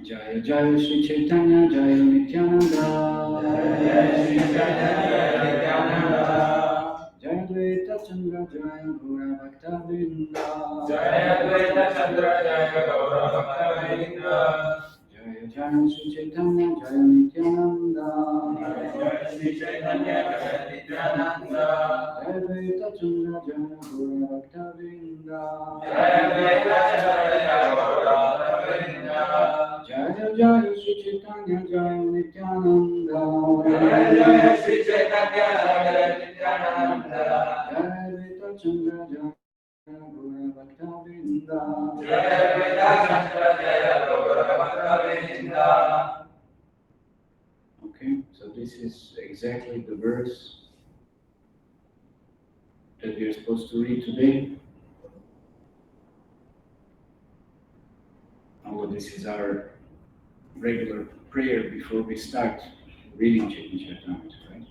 Jaya Jaya Shri Chaitanya Jaya Nityananda. Jaya Dvaita Chandra Jaya Gaura Bhakta Vrinda. Jaya Jaya Shri Chaitanya Jaya Nityananda. Jaya Dvaita Chandra Jaya Gaura Bhakta Vrinda. Jaya Jaya Shri Chaitanya Jaya Nityananda. Jaya Dvaita Chandra Jaya Gaura Bhakta Vrinda. Okay, so this is exactly the verse that we are supposed to read today. Although this is our regular prayer before we start reading Chaitanya Charitamrita, right?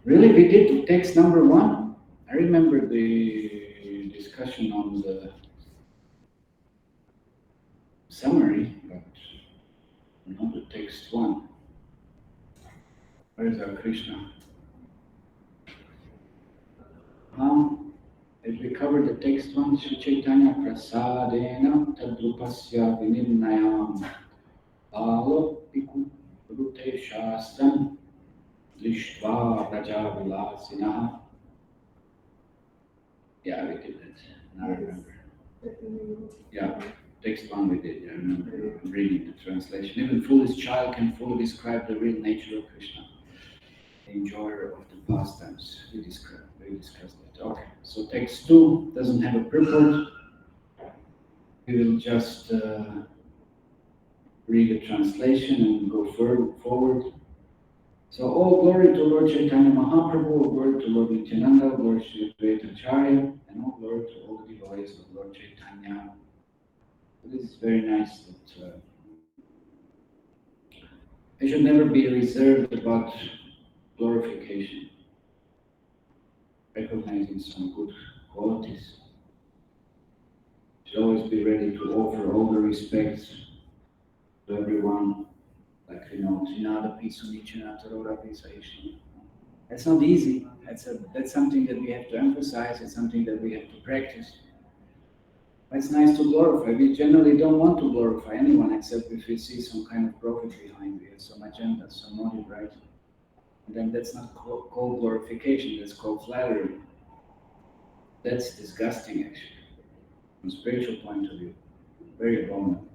Really, we did text number 1? I remember the discussion on the summary, but not the text 1. Where is our Krishna? If we cover the text 1, Sri Chaitanya Prasadena Tadrupasya Vinirnayam Alopiku Rute Shastram Lishtva Rajavilasina. Yeah, we did that. Now I remember. Yeah, text 1 we did. I remember reading the translation. Even foolish child can fully describe the real nature of Krishna, the enjoyer of the pastimes. We discussed that. Okay, so text 2 doesn't have a purport. We will just read the translation and go forward. So all glory to Lord Chaitanya Mahaprabhu, all glory to Lord Nityananda, glory to Sri Advaita Acharya, and all glory to all the devotees of Lord Chaitanya. This is very nice that I should never be reserved about glorification, recognizing some good qualities. Should always be ready to offer all the respects to everyone, like Trinada Pisu Nichana Tarora Pisa Ishna. That's not easy. That's something that we have to emphasize. It's something that we have to practice. But it's nice to glorify. We generally don't want to glorify anyone except if we see some kind of profit behind. We have some agenda, some motive, right? And then that's not called glorification. That's called flattery. That's disgusting, actually, from a spiritual point of view. Very abominable.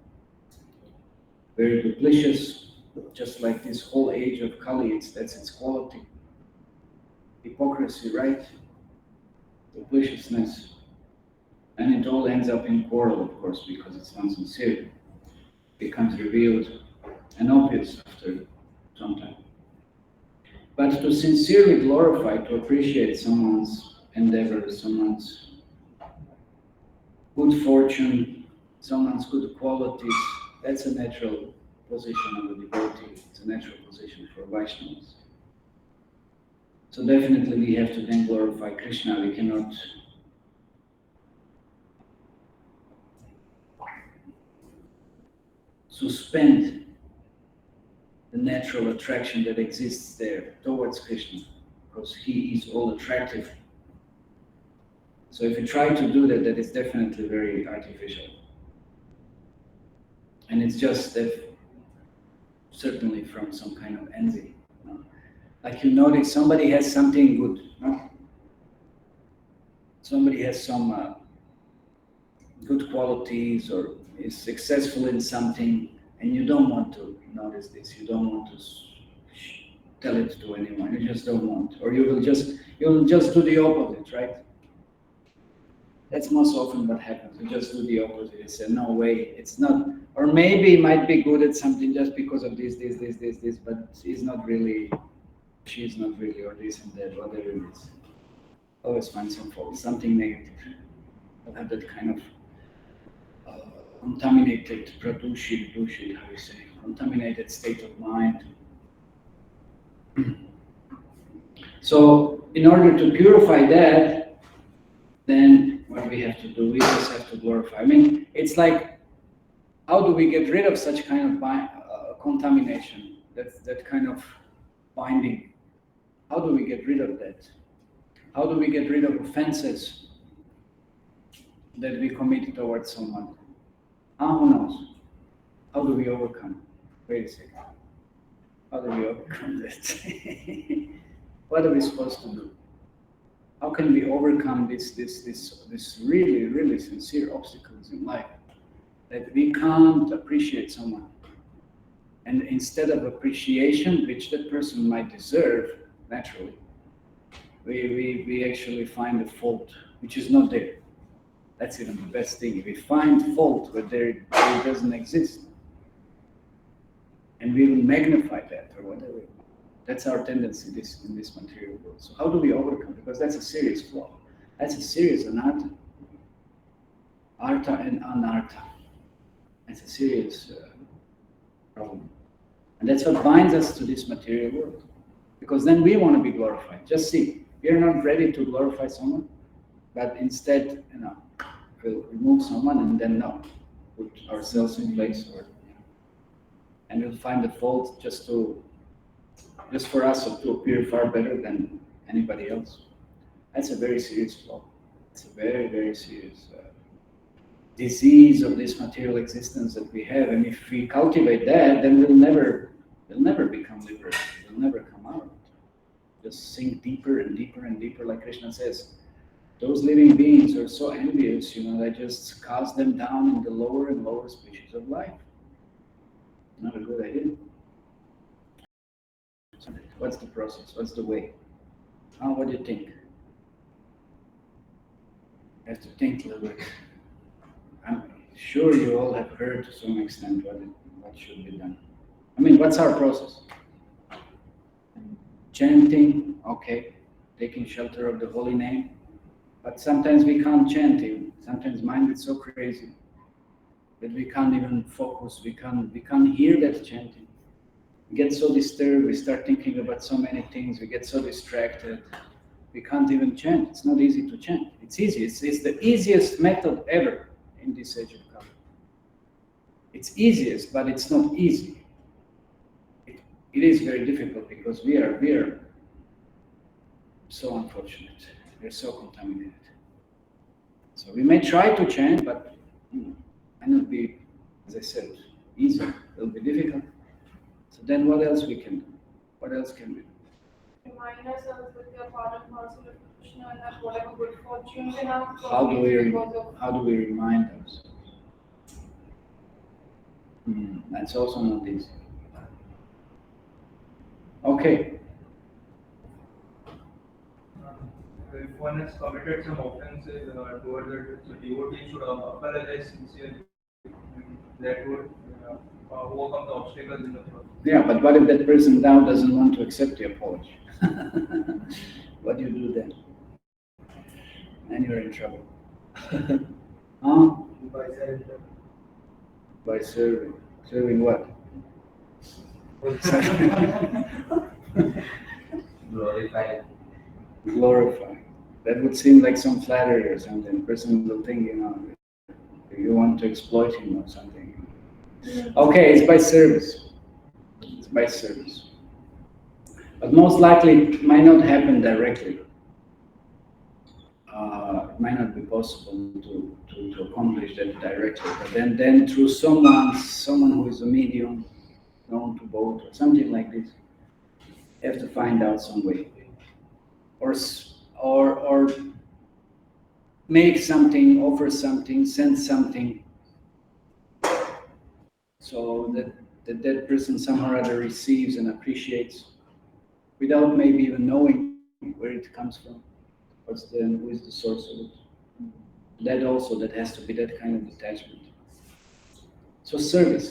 Very duplicitous. Just like this whole age of Kali, that's its quality. Hypocrisy, right? Duplicitousness. And it all ends up in quarrel, of course, because it's not sincere. It becomes revealed and obvious after some time. But to sincerely glorify, to appreciate someone's endeavor, someone's good fortune, someone's good qualities, that's a natural position of a devotee. It's a natural position for Vaishnavas. So definitely we have to then glorify Krishna. We cannot suspend the natural attraction that exists there towards Krishna, because he is all attractive. So if you try to do that, that is definitely very artificial. And it's just certainly from some kind of envy. Like you notice somebody has something good. Somebody has some good qualities or is successful in something, and you don't want to notice this. You don't want to tell it to anyone. You just don't want, or you'll just do the opposite, right? That's most often what happens. You just do the opposite. You say, no way, it's not, or maybe it might be good at something just because of this, but he's not really, she's not really, or this and that, whatever it is. Always find some fault, something negative. I'll have that kind of contaminated, pradushit, how you say, contaminated state of mind. So, in order to purify that, then what we have to do, we just have to glorify. I mean, it's like How do we get rid of such kind of contamination, that kind of binding? How do we get rid of that? How do we get rid of offenses that we commit towards someone? Who knows? How do we overcome? Wait a second. How do we overcome that? What are we supposed to do? How can we overcome this really, really sincere obstacles in life that we can't appreciate someone? And instead of appreciation, which that person might deserve naturally, we actually find a fault which is not there. That's even the best thing. We find fault where it doesn't exist. And we will magnify that or whatever. That's our tendency in this material world. So how do we overcome? Because that's a serious flaw. That's a serious anartha. Artha and anartha. That's a serious problem. And that's what binds us to this material world. Because then we want to be glorified. Just see, we are not ready to glorify someone, but instead, we'll remove someone and then put ourselves in place, and we'll find the fault just for us to appear far better than anybody else. That's a very serious flaw. It's a very, very serious disease of this material existence that we have. And if we cultivate that, then we'll never become liberated. We'll never come out of it. Just sink deeper and deeper and deeper, like Krishna says. Those living beings are so envious, they just cast them down in the lower and lower species of life. Not a good idea. What's the process? What's the way? What do you think? You have to think a little bit. I'm sure you all have heard to some extent what should be done. What's our process? Chanting, okay. Taking shelter of the holy name. But sometimes we can't chant even. Sometimes mind is so crazy that we can't even focus. We can't hear that chanting. We get so disturbed. We start thinking about so many things. We get so distracted. We can't even chant. It's not easy to chant. It's easy. It's the easiest method ever in this age of Kali. It's easiest, but it's not easy. It is very difficult because we are so unfortunate. We're so contaminated. So we may try to chant, but it will be, as I said, easy. It will be difficult. So then what else we can do? What else can we do? Remind ourselves that we are part and parcel of Krishna and that whatever good fortune we have. How do we remind ourselves? That's also not easy. Okay. If one has committed some offenses towards it, so devotee should apologize sincerely. That would overcome the obstacles in the process. Yeah, but what if that person now doesn't want to accept the apology? What do you do then? Then you're in trouble. By surrender. By serving. Serving what? Glorify. Glorify. That would seem like some flattery or something. The person will think, you want to exploit him or something. Okay, it's by service. It's by service. But most likely it might not happen directly. It might not be possible to accomplish that directly. But then through someone who is a medium, known to both or something like this, you have to find out some way. Or make something, offer something, send something, so that person somehow or other receives and appreciates, without maybe even knowing where it comes from, who is the source of it. That has to be that kind of detachment. So serving.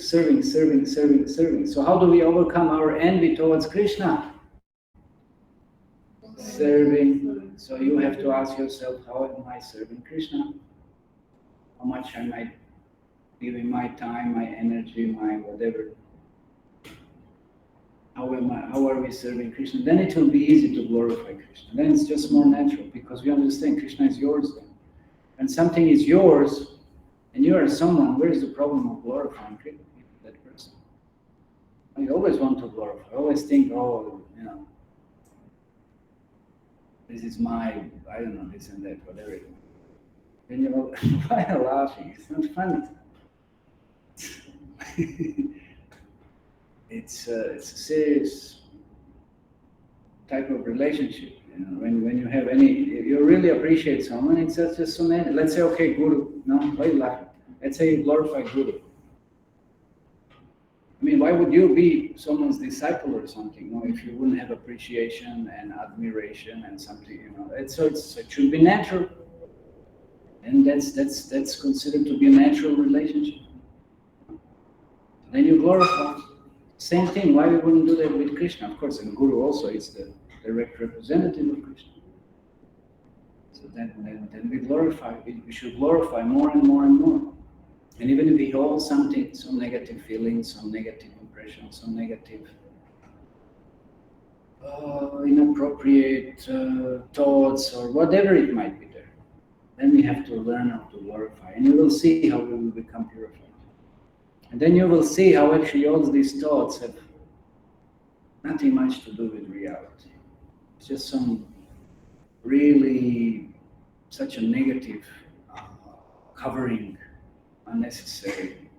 So how do we overcome our envy towards Krishna? Serving. So you have to ask yourself, how am I serving Krishna? How much am I giving my time, my energy, my whatever? How are we serving Krishna? Then it will be easy to glorify Krishna. Then it's just more natural because we understand Krishna is yours then. When something is yours, and you are someone, where is the problem of glorifying that person? You always want to glorify, always think, oh, this is my, I don't know, this and that, whatever it is. Then you're all, why are you laughing? It's not funny. It's a serious type of relationship. When you have you really appreciate someone, it's just so many. Let's say, okay, Guru. No, why are you laughing? Let's say you glorify Guru. I mean, why would you be someone's disciple or something? If you wouldn't have appreciation and admiration and something, it should be natural, and that's considered to be a natural relationship. Then you glorify. Same thing. Why we wouldn't do that with Krishna? Of course, and Guru also is the direct representative of Krishna. So then we glorify. We should glorify more and more and more. And even if we hold something, some negative feelings, some negative impressions, some negative inappropriate thoughts or whatever it might be there, then we have to learn how to glorify. And you will see how we will become purified. And then you will see how actually all these thoughts have nothing much to do with reality. It's just some really such a negative covering, unnecessary,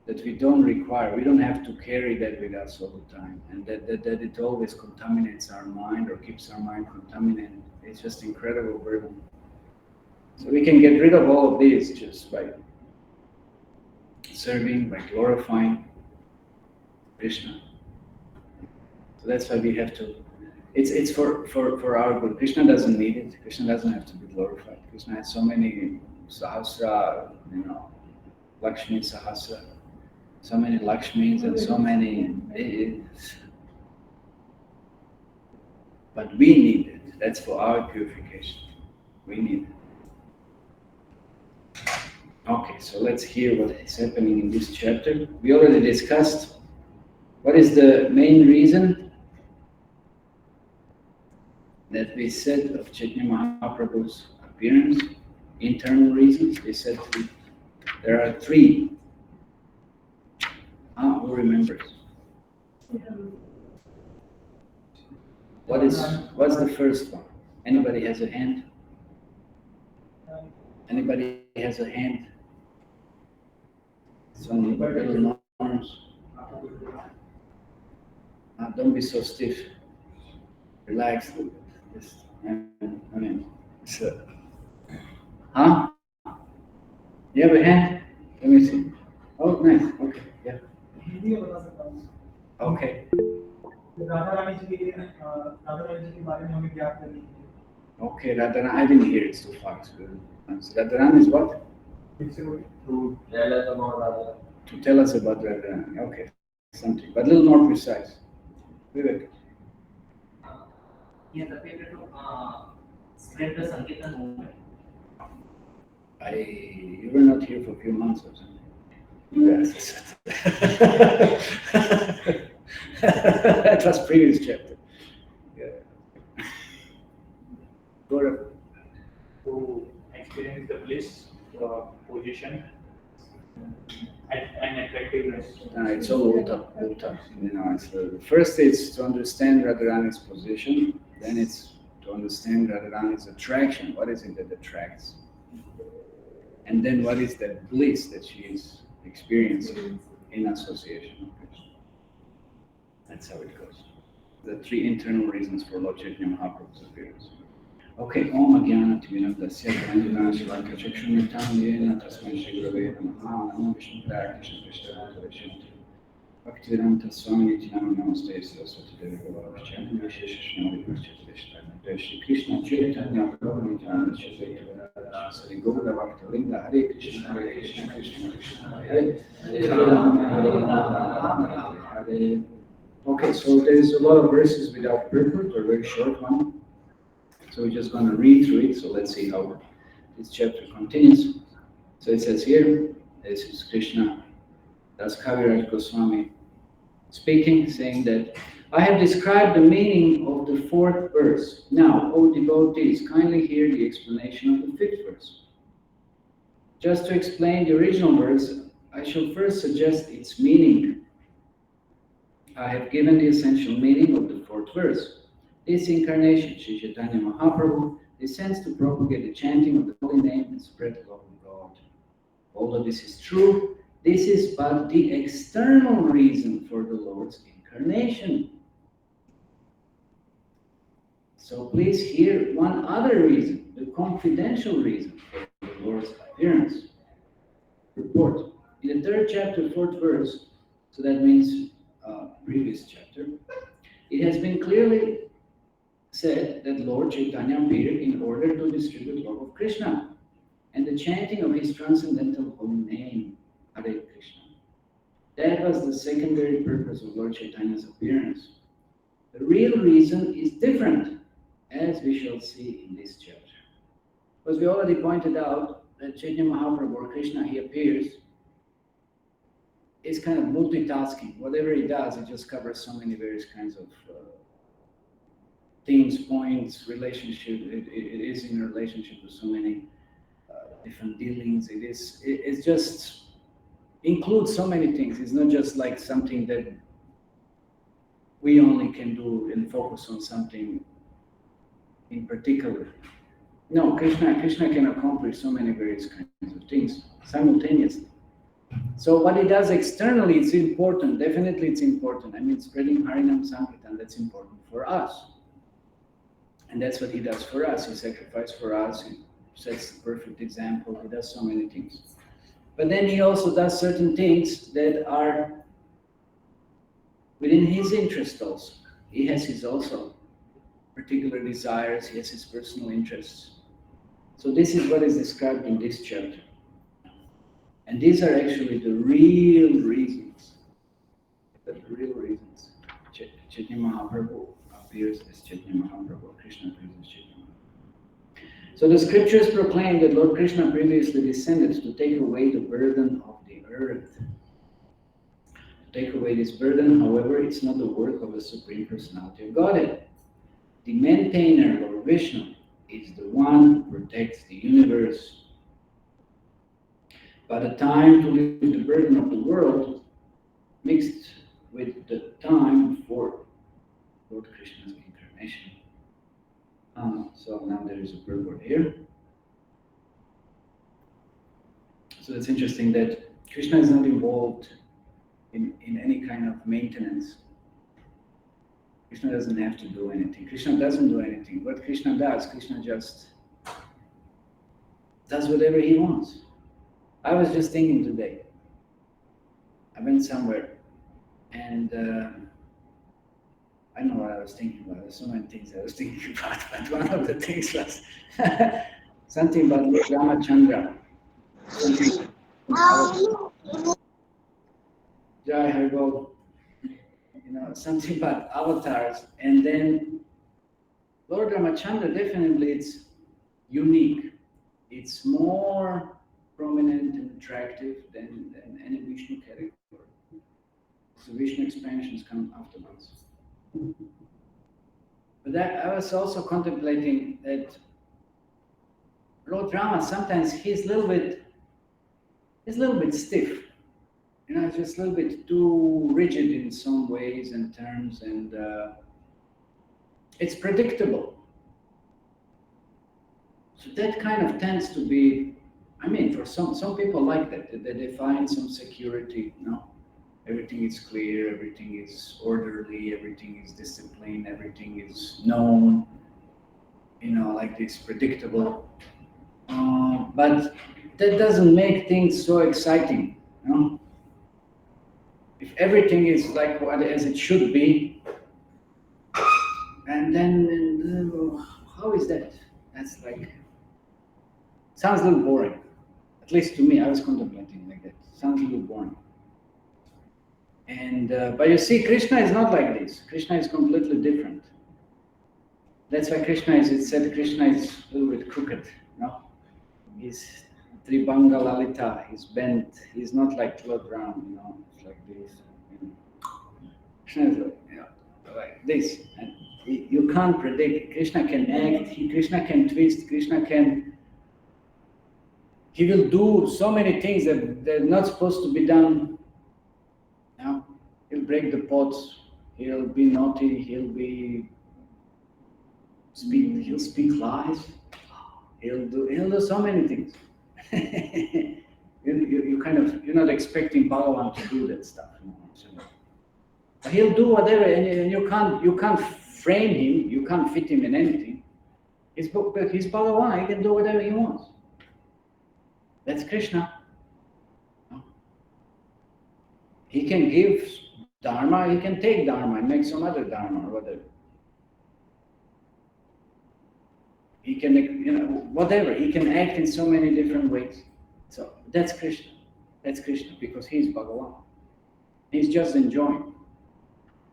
that we don't require. We don't have to carry that with us all the time, and that it always contaminates our mind or keeps our mind contaminated. It's just incredible burden. So we can get rid of all of these just by serving, by glorifying Krishna. So that's why we have to. It's for our good. Krishna doesn't need it. Krishna doesn't have to be glorified. Krishna has so many Sahasra, Lakshmi Sahasra, so many Lakshmis and so many. But we need it. That's for our purification. We need it. Okay, so let's hear what is happening in this chapter. We already discussed what is the main reason that we said of Chaitanya Mahaprabhu's appearance. Internal reasons. We said there are three. Who remembers? What's the first one? Anybody has a hand? Anybody has a hand? Some little arms. Don't be so stiff. Relax. Huh? You have a hand? Let me see. Oh, nice. Okay. Yeah. Okay. Okay, Radharani. I didn't hear it so far. So Radharani is what? To tell us about Radharani. Okay. Something, but a little more precise. Vivek. He has appeared to spread the Sankirtan movement. You were not here for a few months or something. Yes. That was previous chapter. Yeah. To experience the bliss, position, and attractiveness. It's all ulta. First it's to understand Radharani's position, then it's to understand Radharani's attraction. What is it that attracts? And then what is that bliss that she is experiencing in association with Krishna? That's how it goes. The three internal reasons for Lord Chaitanya Mahaprabhu's appearance. Okay, Om Ajnana Timirandasya Dhanjana Shivaka Chakshamitam Yena Tasmai Shri Gurave Namaha Namo Vishnu Krishna Krishna Krishna Bhaktivedanta Swami Nityananda Namaste Saraswati Devi Gopalacharya Visheshashna Vipurchiteshna Shri Krishna Chaitanya Prabhu Nityananda Chaitanya Sri Gaura Bhaktivedanta Hare Krishna Krishna Krishna Hare Hare. Okay, so there is a lot of verses without purport, or very short one. So we're just going to read through it. So let's see how this chapter continues. So it says here, this is Krishna Das Kaviraj Goswami speaking, saying that I have described the meaning of the fourth verse. Now, O devotees, kindly hear the explanation of the fifth verse. Just to explain the original verse, I shall first suggest its meaning. I have given the essential meaning of the fourth verse. This incarnation, Sri Chaitanya Mahaprabhu, descends to propagate the chanting of the holy name and spread the love of God. Although this is true, this is but the external reason for the Lord's incarnation. So please hear one other reason, the confidential reason for the Lord's appearance. Report. In the 3rd chapter, 4th verse, so that means previous chapter, it has been clearly said that Lord Chaitanya appeared in order to distribute love of Krishna and the chanting of his transcendental holy name, Hare Krishna. That was the secondary purpose of Lord Chaitanya's appearance. The real reason is different, as we shall see in this chapter. Because we already pointed out that Chaitanya Mahaprabhu, or Krishna, he appears, is kind of multitasking. Whatever he does, he just covers so many various kinds of themes, points, relationship. It is in relationship with so many different dealings. It just includes so many things. It's not just like something that we only can do and focus on something in particular. No, Krishna can accomplish so many various kinds of things simultaneously. So what he does externally, it's important. Definitely it's important. I mean, spreading Harinam Sankirtan, that's important for us. And that's what he does for us. He sacrificed for us. He sets the perfect example. He does so many things. But then he also does certain things that are within his interest also. He has his also particular desires. He has his personal interests. So this is what is described in this chapter. And these are actually the real reasons. Chaitanya Mahaprabhu appears as Chaitanya Mahaprabhu, Krishna appears as Chaitanya Mahaprabhu. So the scriptures proclaim that Lord Krishna previously descended to take away the burden of the earth. To take away this burden, however, it's not the work of the Supreme Personality of Godhead. The maintainer, Lord Vishnu, is the one who protects the universe. By the time to lift the burden of the world mixed with the time before Lord Krishna's incarnation. So now there is a purport here. So it's interesting that Krishna is not involved in any kind of maintenance. Krishna doesn't have to do anything. Krishna doesn't do anything. What Krishna does, Krishna just does whatever he wants. I was just thinking today. I went somewhere and I don't know what I was thinking about. There's so many things I was thinking about, but one of the things was something about Lord Ramachandra. Jai Haribol. Something about avatars, and then Lord Ramachandra, definitely it's unique. It's more prominent and attractive than any Vishnu category. So Vishnu expansions come afterwards. But I was also contemplating that Lord Rama, sometimes he's a little bit stiff. Just a little bit too rigid in some ways and terms, and it's predictable. So that kind of tends to be, for some people like that, they find some security, everything is clear, everything is orderly, everything is disciplined, everything is known, like this, predictable. But that doesn't make things so exciting, If everything is like as it should be, and then how is that? That's sounds a little boring. At least to me, I was contemplating like that. Sounds a little boring. And but you see, Krishna is not like this. Krishna is completely different. That's why it said Krishna is a little bit crooked, He's Tribanga Lalita, he's bent, he's not like Lord Ram, it's like this. Krishna is like this. And you can't predict. Krishna can act, Krishna can twist, Krishna can He will do so many things that they're not supposed to be done. Now, he'll break the pots, he'll be naughty, he'll speak lies, he'll do so many things. You're not expecting Bhagavan to do that stuff. But he'll do whatever, and you can't frame him, you can't fit him in anything. He's Bhagavan, he can do whatever he wants. That's Krishna. He can give Dharma, he can take Dharma and make some other Dharma or whatever. He can, whatever, he can act in so many different ways. So that's Krishna. That's Krishna because he's Bhagavan. He's just enjoying.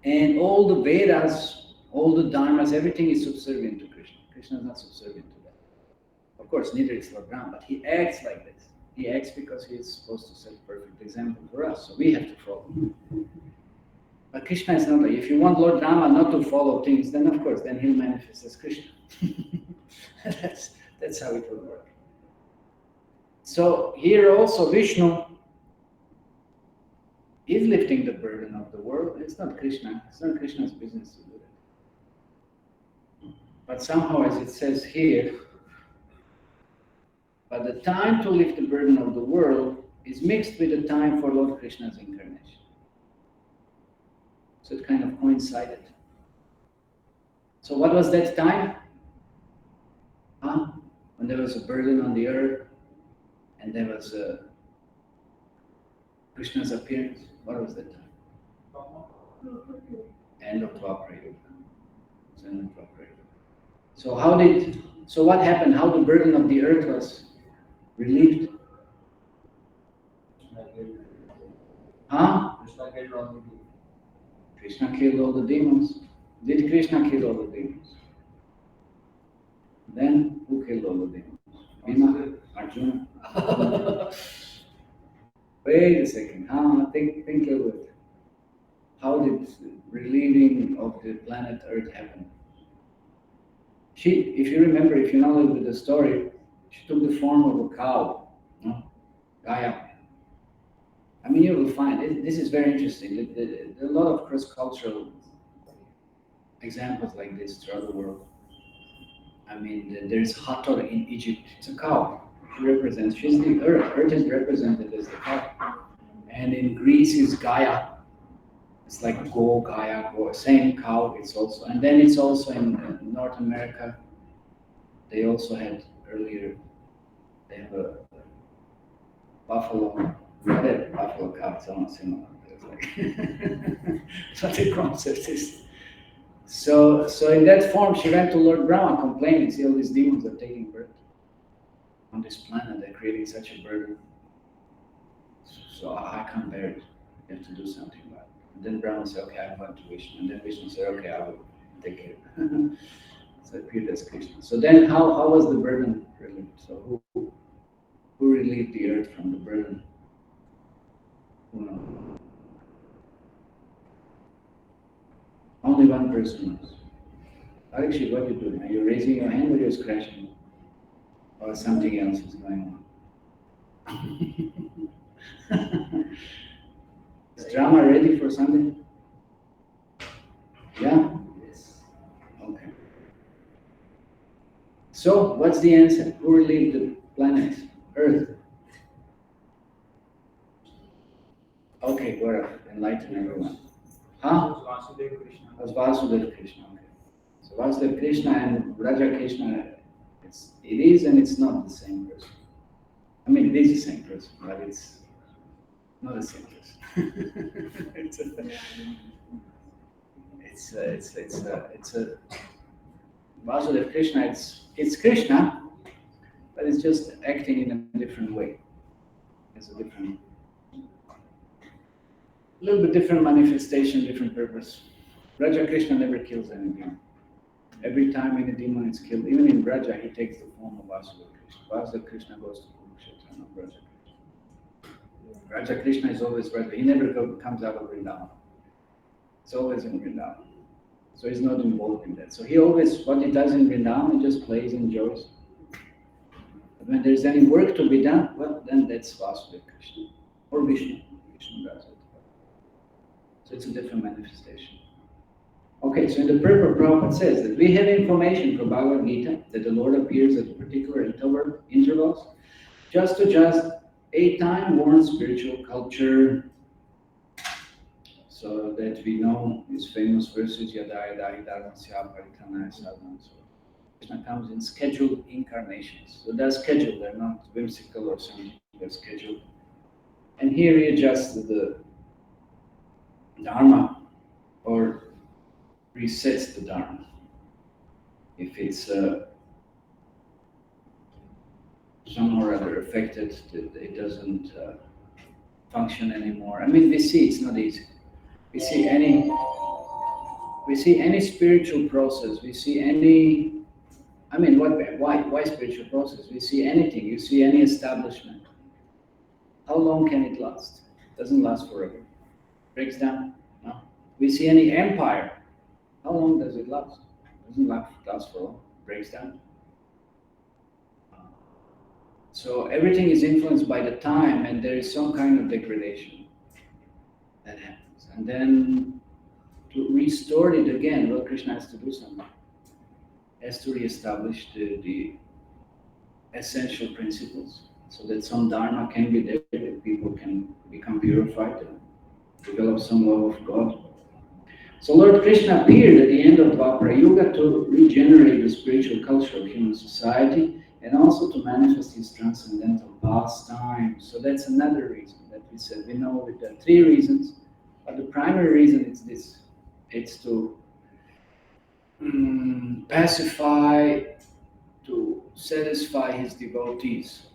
And all the Vedas, all the Dharmas, everything is subservient to Krishna. Krishna is not subservient to that. Of course, neither is Lord Rama, but he acts like this. He acts because he is supposed to set a perfect example for us, so we have to follow. But Krishna is not like, if you want Lord Rama not to follow things, then of course, then he'll manifest as Krishna. That's how it will work. So here also Vishnu is lifting the burden of the world. It's not Krishna. It's not Krishna's business to do that. But somehow, as it says here, but the time to lift the burden of the world is mixed with the time for Lord Krishna's incarnation. So it kind of coincided. So what was that time? When there was a burden on the earth and there was Krishna's appearance. What was that time? End of Dwapara Yuga. It's end of Dwapara Yuga. So what happened? How the burden of the earth was relieved? Krishna killed all the demons. Did Krishna kill all the demons? Then who killed all the demons? Bhima? Arjuna? Wait a second. Think a little bit. How did relieving of the planet Earth happen? If you remember, if you know a little bit the story, she took the form of a cow, Gaia. I mean, you will find this is very interesting. There are a lot of cross-cultural examples like this throughout the world. I mean, there's Hathor in Egypt. It's a cow. She represents. She's the earth. Earth is represented as the cow. And in Greece is Gaia. It's like Go, Gaia, Go. Same cow. It's also, and then it's also in North America. They also had earlier. They have a buffalo. Not a buffalo cow. It's almost similar. It's like what the concept is. So in that form, she went to Lord Brahma complaining, see all these demons are taking birth on this planet, they're creating such a burden. So I can't bear it. You have to do something about it. And then Brahma said, okay, I'm going to Vishnu. And then Vishnu said, okay, I will take care. So it appeared as Krishna. So then how was the burden relieved? So who relieved the earth from the burden? Who knows? Only one person knows. Actually, what are you doing? Are you raising your hand or you're scratching? Or something else is going on? Is drama ready for something? Yeah? Yes. Okay. So, what's the answer? Who relieved the planet, Earth? Okay, Gaurav, enlighten everyone. Vasudeva Krishna. Was Vasudeva Krishna. Okay. So Vasudeva Krishna and Raja Krishna, it is and it's not the same person. I mean, it is the same person, but it's not the same person. it's a Vasudeva Krishna. It's Krishna, but it's just acting in a different way. It's a little bit different manifestation, different purpose. Raja Krishna never kills any demon. Every time any demon is killed, even in Raja, he takes the form of Vasudeva Krishna. Vasudeva Krishna goes to Kurukshetra, not Raja Krishna. Raja Krishna is always Raja. He never comes out of Vrindavan. It's always in Vrindavan. So he's not involved in that. So he always, what he does in Vrindavan, he just plays, enjoys. when there's any work to be done, well, then that's Vasudeva Krishna or Vishnu. Vishnu does it. So it's a different manifestation. Okay, so in the purport, Prabhupada says that we have information from Bhagavad Gita that the Lord appears at particular intervals just to just a time-worn spiritual culture, so that we know his famous verses, Yada Yada Hi Dharmasya Paritanaya Sadhana. So Krishna comes in scheduled incarnations. So they're scheduled, they're not whimsical or something, they're scheduled. And here he adjusts the Dharma or resets the Dharma. If it's somehow or other affected, it doesn't function anymore. I mean, we see it's not easy. We see any spiritual process. We see any. I mean, why spiritual process? We see anything. You see any establishment. How long can it last? It doesn't last forever. Breaks down. No. We see any empire. How long does it last? It doesn't last for long. Breaks down. So everything is influenced by the time, and there is some kind of degradation that happens. And then to restore it again, well, Krishna has to do something. Has to reestablish the essential principles, so that some dharma can be there, that people can become purified and develop some love of God. So Lord Krishna appeared at the end of Dwapara Yuga to regenerate the spiritual culture of human society and also to manifest his transcendental pastime. So that's another reason that we said. We know there are three reasons, but the primary reason is this. It's to pacify, to satisfy his devotees.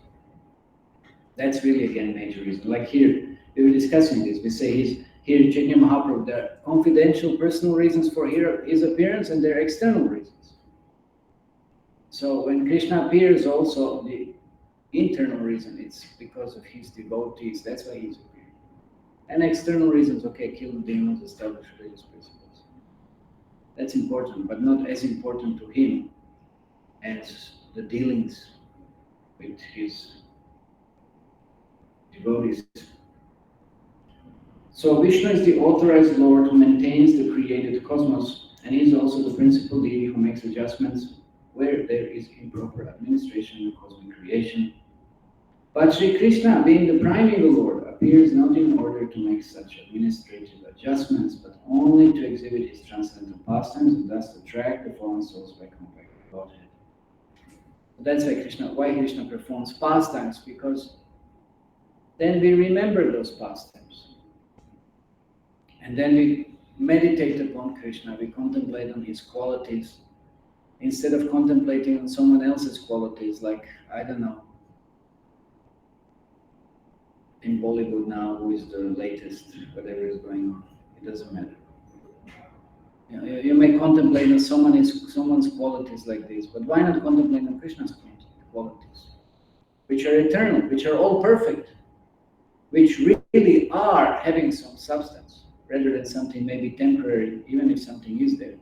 That's really, again, major reason. Like here, we were discussing this. We say here Chaitanya Mahaprabhu, there are confidential personal reasons for his appearance and there are external reasons. So when Krishna appears, also the internal reason, it's because of his devotees. That's why he's appearing. And external reasons, okay, kill the demons, establish religious principles. That's important, but not as important to him as the dealings with his devotees. So Vishnu is the authorized Lord who maintains the created cosmos, and he is also the principal deity who makes adjustments where there is improper administration in cosmic creation. But Sri Krishna, being the primeval Lord, appears not in order to make such administrative adjustments, but only to exhibit his transcendental pastimes and thus attract the fallen souls by compact Godhead. That's why Krishna performs pastimes, because then we remember those pastimes. And then we meditate upon Krishna, we contemplate on his qualities, instead of contemplating on someone else's qualities, like, I don't know, in Bollywood now, who is the latest, whatever is going on. It doesn't matter. You may contemplate on someone's qualities like this, but why not contemplate on Krishna's qualities, which are eternal, which are all perfect, which really are having some substance, rather than something maybe temporary, even if something is there.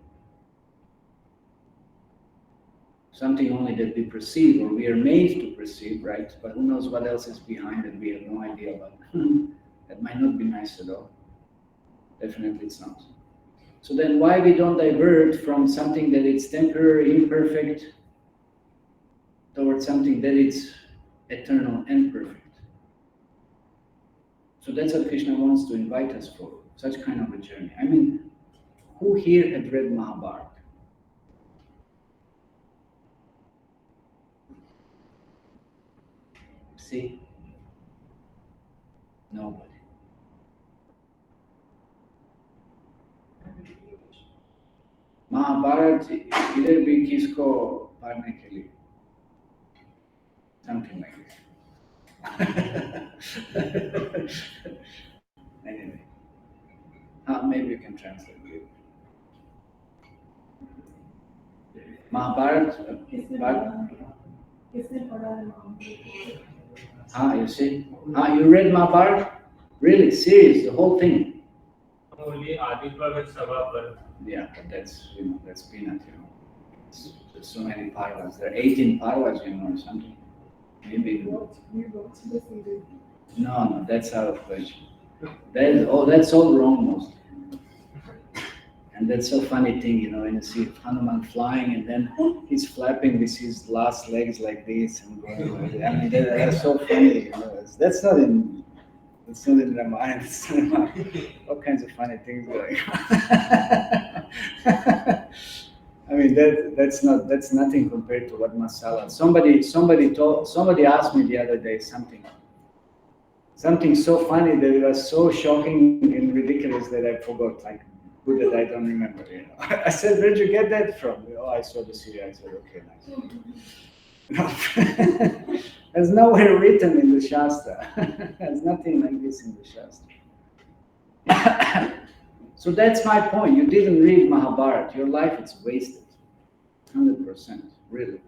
Something only that we perceive, or we are made to perceive, right? But who knows what else is behind it, we have no idea about. That might not be nice at all. Definitely it's not. So then why we don't divert from something that is temporary, imperfect, towards something that is eternal and perfect? So that's what Krishna wants to invite us for, such kind of a journey. I mean, who here had read Mahabharata? See? Nobody. Mahabharat इधर भी किसको पढ़ने के लिए? Something like this. Anyway, maybe you can translate it. Mahabharata. You see? You read Mahabharata? Really? Serious? The whole thing? Only Adbhuta with Sabha. Yeah, but that's peanut, There's so many Parvas. There are 18 Parvas, or something. Maybe. We watched the series. No, that's out of question. That's all wrong mostly. And that's so funny thing, when you see Hanuman flying and then he's flapping with his last legs like this and going like that. I mean, that's so funny. That's not in Ramayana. It's not in Ramayana. All kinds of funny things going on. I mean, that's nothing compared to what masala. Somebody asked me the other day something so funny that it was so shocking and ridiculous that I forgot. Like, good that I don't remember. I said, "Where'd you get that from?" Oh, I saw the series. I said, "Okay, nice." No. There's nowhere written in the Shastra. There's nothing like this in the Shastra. So that's my point. You didn't read Mahabharata. Your life is wasted. 100%, really.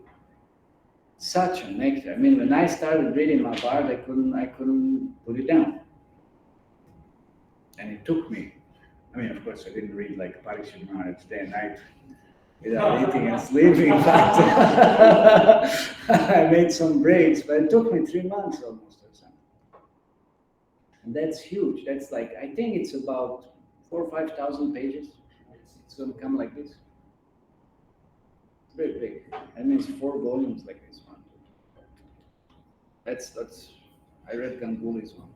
Such a nectar. I mean, when I started reading Mahabharata, I couldn't put it down. And it took me. I mean, of course, I didn't read like Parikshit Maharaj day and night without eating and sleeping. In fact, I made some breaks, but it took me 3 months almost or something. And that's huge. That's like, I think it's about 4,000 or 5,000 pages. It's going to come like this. It's very big. That means 4 volumes like this one. That's. I read Ganguly's one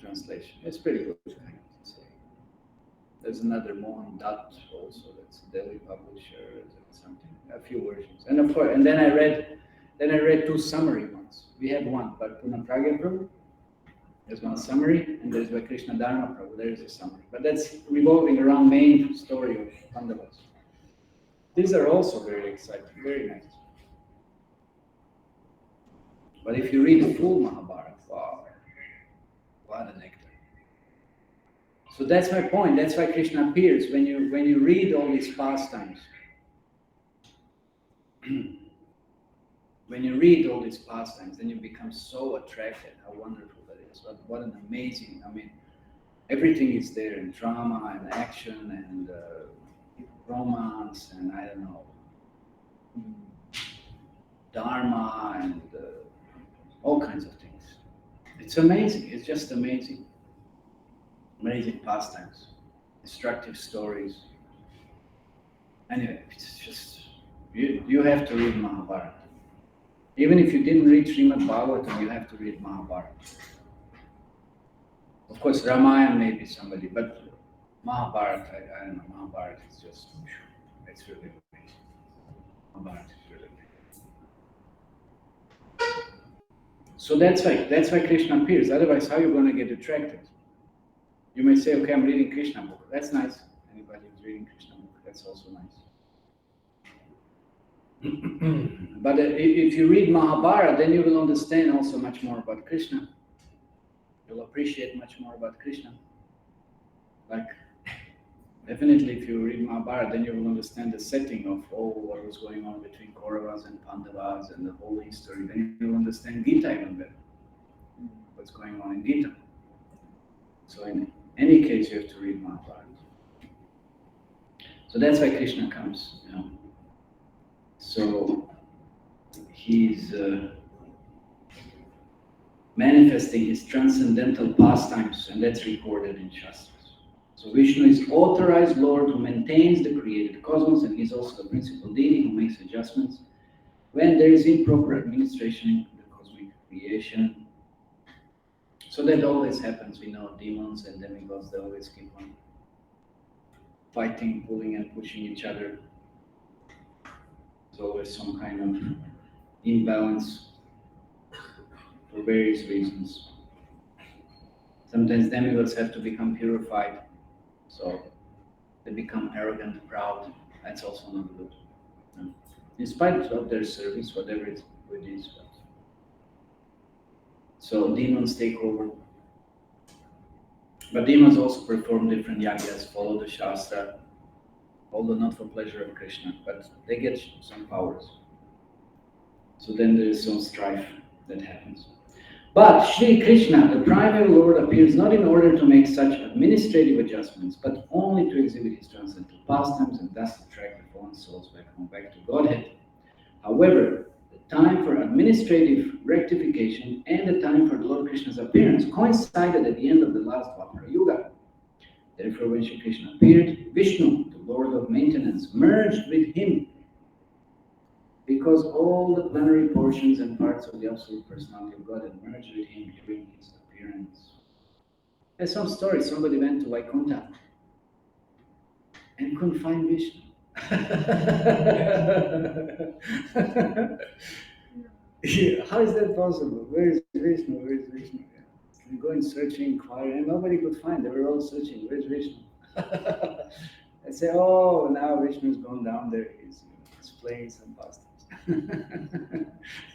translation. It's pretty good. I have to say. There's another Mohan Dutt also. That's a Delhi publisher. Something. A few versions. And of course, and then I read 2 summary ones. We have one, but Puna Pragya Prabhu. There's one summary, and there's by Krishna Dharma Prabhu. There is a summary, but that's revolving around main story of Pandavas. These are also very exciting, very nice. But if you read the full Mahabharata, wow, what a nectar. So that's my point. That's why Krishna appears when you read all these pastimes. When you read all these pastimes, then you become so attracted. How wonderful that is! What an amazing! I mean, everything is there in drama and action and romance and I don't know, dharma and all kinds of things. It's amazing. It's just amazing. Amazing pastimes, instructive stories. Anyway, it's just you have to read Mahabharata. Even if you didn't read Srimad Bhagavatam, you have to read Mahabharata. Of course, Ramayana may be somebody, but Mahabharata, I don't know, Mahabharata is just, it's really amazing. Mahabharata is really amazing. So that's why Krishna appears. Otherwise, how are you going to get attracted? You may say, okay, I'm reading Krishna book. That's nice. Anybody who's reading Krishna book, that's also nice. But if you read Mahabharata, then you will understand also much more about Krishna. You'll appreciate much more about Krishna. Like, definitely if you read Mahabharata, then you will understand the setting of all what was going on between Kauravas and Pandavas and the whole history. Then you will understand Gita even better. What's going on in Gita. So in any case, you have to read Mahabharata. So that's why Krishna comes, So he's manifesting his transcendental pastimes, and that's recorded in Shastras. So Vishnu is authorized Lord who maintains the created cosmos, and he's also the principal deity who makes adjustments when there is improper administration in the cosmic creation. So that always happens. We know demons and demigods, they always keep on fighting, pulling and pushing each other. There's always some kind of imbalance for various reasons. Sometimes demigods have to become purified, so they become arrogant, proud. That's also not good. In spite of their service, whatever it is. So demons take over. But demons also perform different yagyas, follow the Shastra, although not for pleasure of Krishna, but they get some powers. So then there is some strife that happens. But Sri Krishna, the primary Lord, appears not in order to make such administrative adjustments, but only to exhibit his transcendental pastimes and thus attract the fallen souls back to Godhead. However, the time for administrative rectification and the time for the Lord Krishna's appearance coincided at the end of the last Dwapara Yuga. Therefore, when Shri Krishna appeared, Vishnu, the Lord of maintenance, merged with him, because all the plenary portions and parts of the Absolute Personality of God had merged with him during his appearance. There's some story, somebody went to Vaikuntha and couldn't find Vishnu. Yeah, how is that possible? Where is Vishnu? Where is Vishnu? You go and search, inquire, and nobody could find. They were all searching. Where's Vishnu? I say, oh, now Vishnu's gone down there. He's playing some bastards.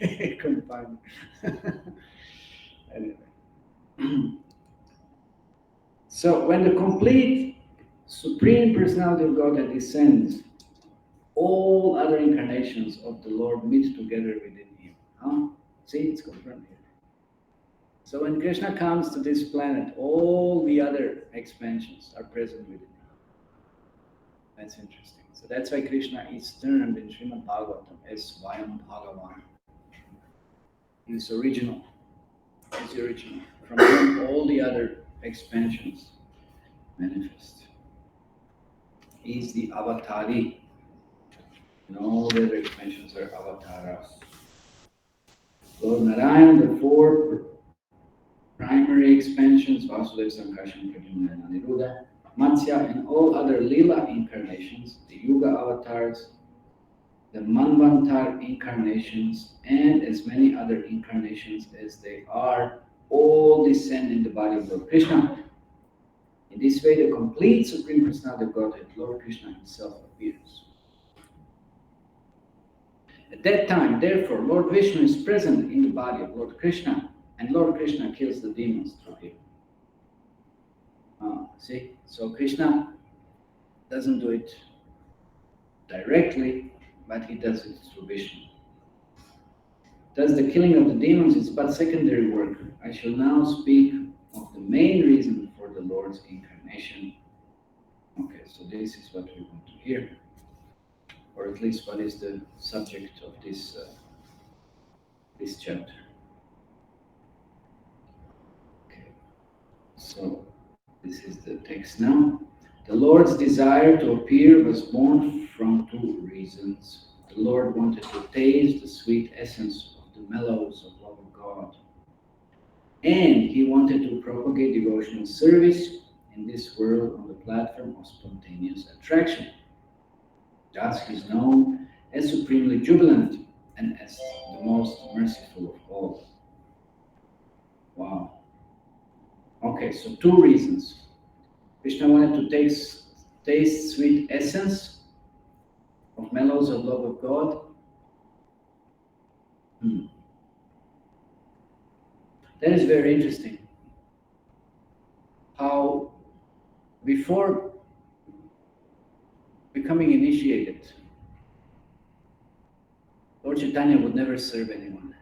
He couldn't find him. Anyway. So when the complete Supreme Personality of Godhead descends, all other incarnations of the Lord meet together within him. Huh? See, it's confirmed here. So when Krishna comes to this planet, all the other expansions are present within him. That's interesting. So that's why Krishna is termed in Srimad Bhagavatam as Vayam Bhagavan. He's original. He's the original. From whom all the other expansions manifest. He's the avatari. And all the other expansions are avataras. Lord Narayan, the four primary expansions, Vasudeva, Sankarshan, Pradyumna, and Aniruddha, Matsya, and all other Lila incarnations, the Yuga avatars, the Manvantar incarnations, and as many other incarnations as they are, all descend in the body of Lord Krishna. In this way, the complete Supreme Personality of Godhead, Lord Krishna himself, appears. At that time, therefore, Lord Vishnu is present in the body of Lord Krishna, and Lord Krishna kills the demons through him. See? So Krishna doesn't do it directly, but he does it through Vishnu. Thus, the killing of the demons is but secondary work. I shall now speak of the main reason for the Lord's incarnation. Okay, so this is what we want to hear, or at least what is the subject of this chapter. Okay, so this is the text now. The Lord's desire to appear was born from two reasons. The Lord wanted to taste the sweet essence of the mellows of love of God, and he wanted to propagate devotional service in this world on the platform of spontaneous attraction. Thus he is known as supremely jubilant and as the most merciful of all. Wow. Okay, so two reasons. Krishna wanted to taste sweet essence of mellows of love of God. That is very interesting. How before becoming initiated, Lord Chaitanya would never serve anyone.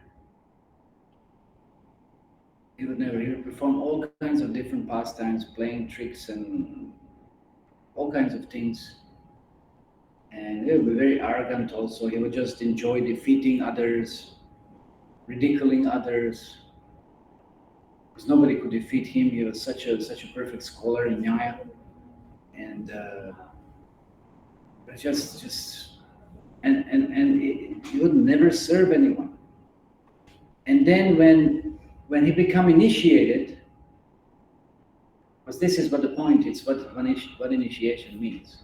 He would never. He would perform all kinds of different pastimes, playing tricks and all kinds of things. And he would be very arrogant also. He would just enjoy defeating others, ridiculing others. Because nobody could defeat him. He was such a perfect scholar in Nyaya. And he would never serve anyone. And then when he become initiated, because this is what the point is, what initiation means.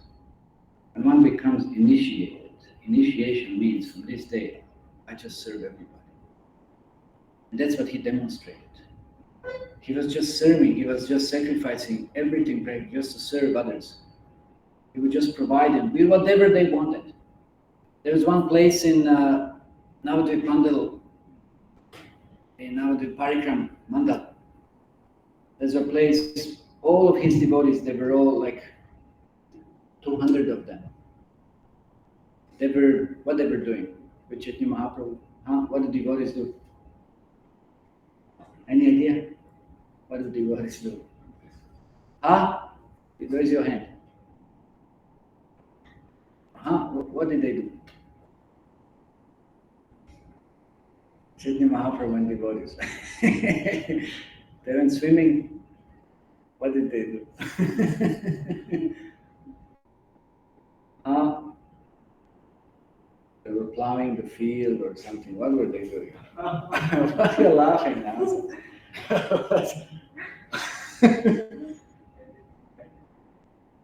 When one becomes initiated, initiation means from this day, I just serve everybody. And that's what he demonstrated. He was just serving, he was just sacrificing everything just to serve others. He would just provide them with whatever they wanted. There was one place in Navadvip Mandal, in Navadvip Parikram Mandal. There's a place, all of his devotees, they were all like 200 of them. What they were doing with Chaitanya Mahaprabhu. What did devotees do? Any idea? What did devotees do? Raise your hand. What did they do? Chaitanya Mahaprabhu and devotees. They went swimming. What did they do? Huh? They were plowing the field or something. What were they doing? Why are you laughing now?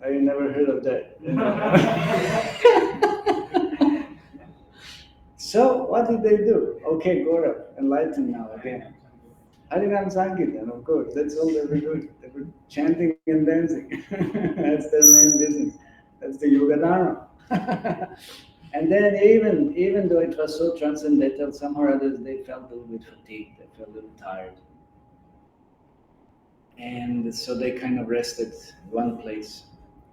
I never heard of that. So what did they do? Okay, Gaurav, enlighten now again. Harinam Sankirtan, of course, that's all they were doing. They were chanting and dancing. That's their main business. That's the Yoga Dharma. And then even though it was so transcendental, somehow or others they felt a little bit fatigued, they felt a little tired. And so they kind of rested one place.